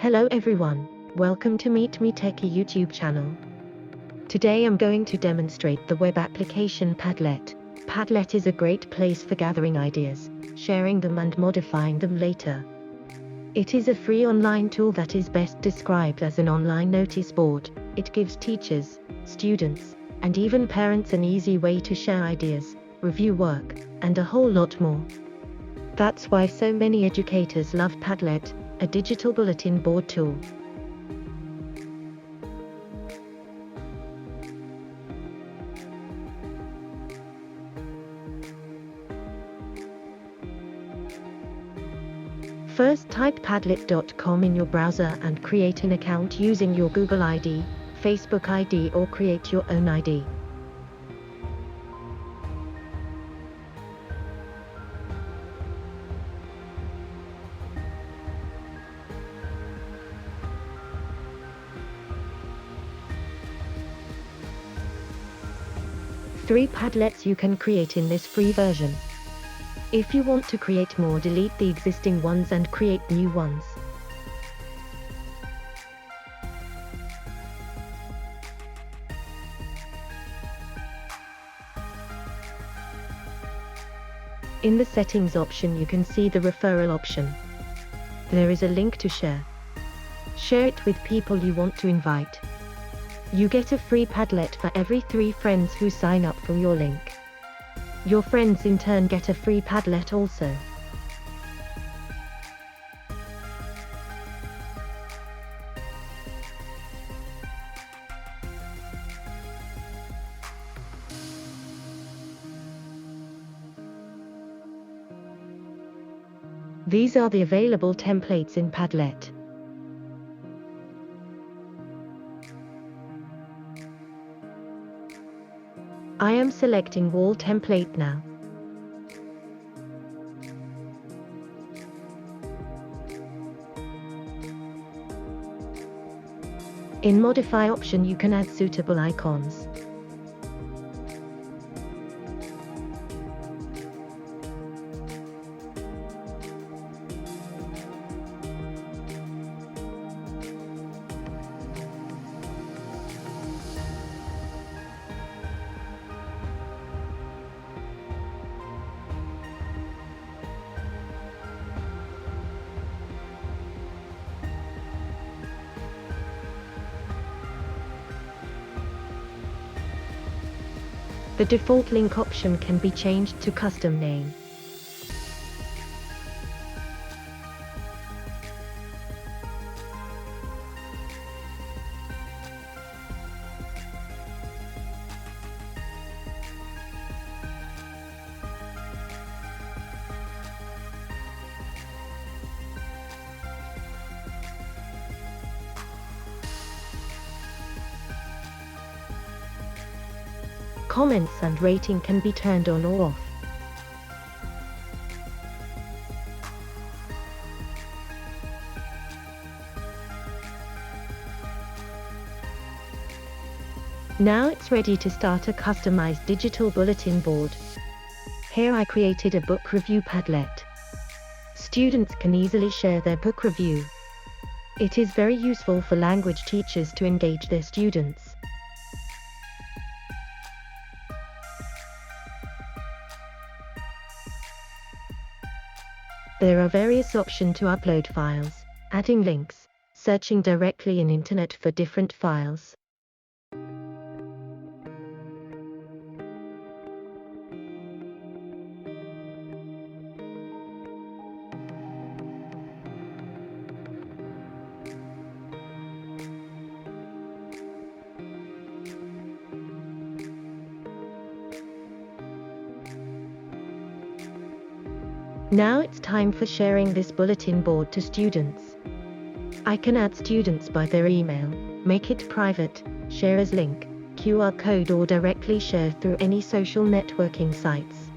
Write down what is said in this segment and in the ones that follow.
Hello everyone, welcome to Meet Me Techie YouTube channel. Today I'm going to demonstrate the web application Padlet. Padlet is a great place for gathering ideas, sharing them and modifying them later. It is a free online tool that is best described as an online notice board. It gives teachers, students, and even parents an easy way to share ideas, review work, and a whole lot more. That's why so many educators love Padlet, a digital bulletin board tool. First type padlet.com in your browser and create an account using your Google ID, Facebook ID or create your own ID. Three Padlets you can create in this free version. If you want to create more, delete the existing ones and create new ones. In the settings option you can see the referral option. There is a link to share. Share it with people you want to invite. You get a free Padlet for every 3 friends who sign up from your link. Your friends in turn get a free Padlet also. These are the available templates in Padlet. I am selecting wall template now. In modify option you can add suitable icons. The default link option can be changed to custom name. Comments and rating can be turned on or off. Now it's ready to start a customized digital bulletin board. Here I created a book review Padlet. Students can easily share their book review. It is very useful for language teachers to engage their students. There are various options to upload files, adding links, searching directly in internet for different files. Now it's time for sharing this bulletin board to students. I can add students by their email, make it private, share as link, QR code or directly share through any social networking sites.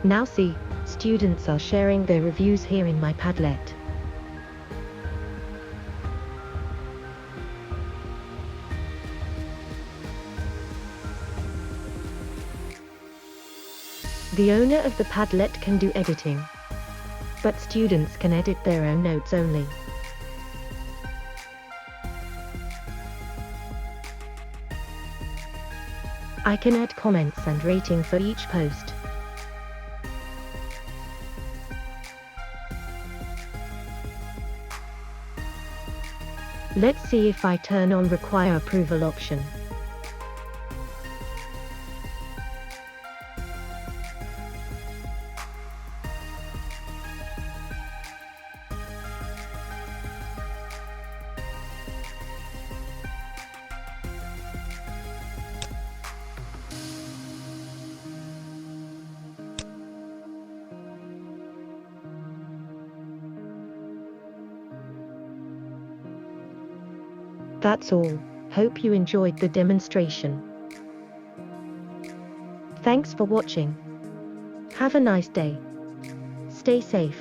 Now see, students are sharing their reviews here in my Padlet. The owner of the Padlet can do editing, but students can edit their own notes only. I can add comments and rating for each post. Let's see if I turn on Require Approval option. That's all. Hope you enjoyed the demonstration. Thanks for watching. Have a nice day. Stay safe.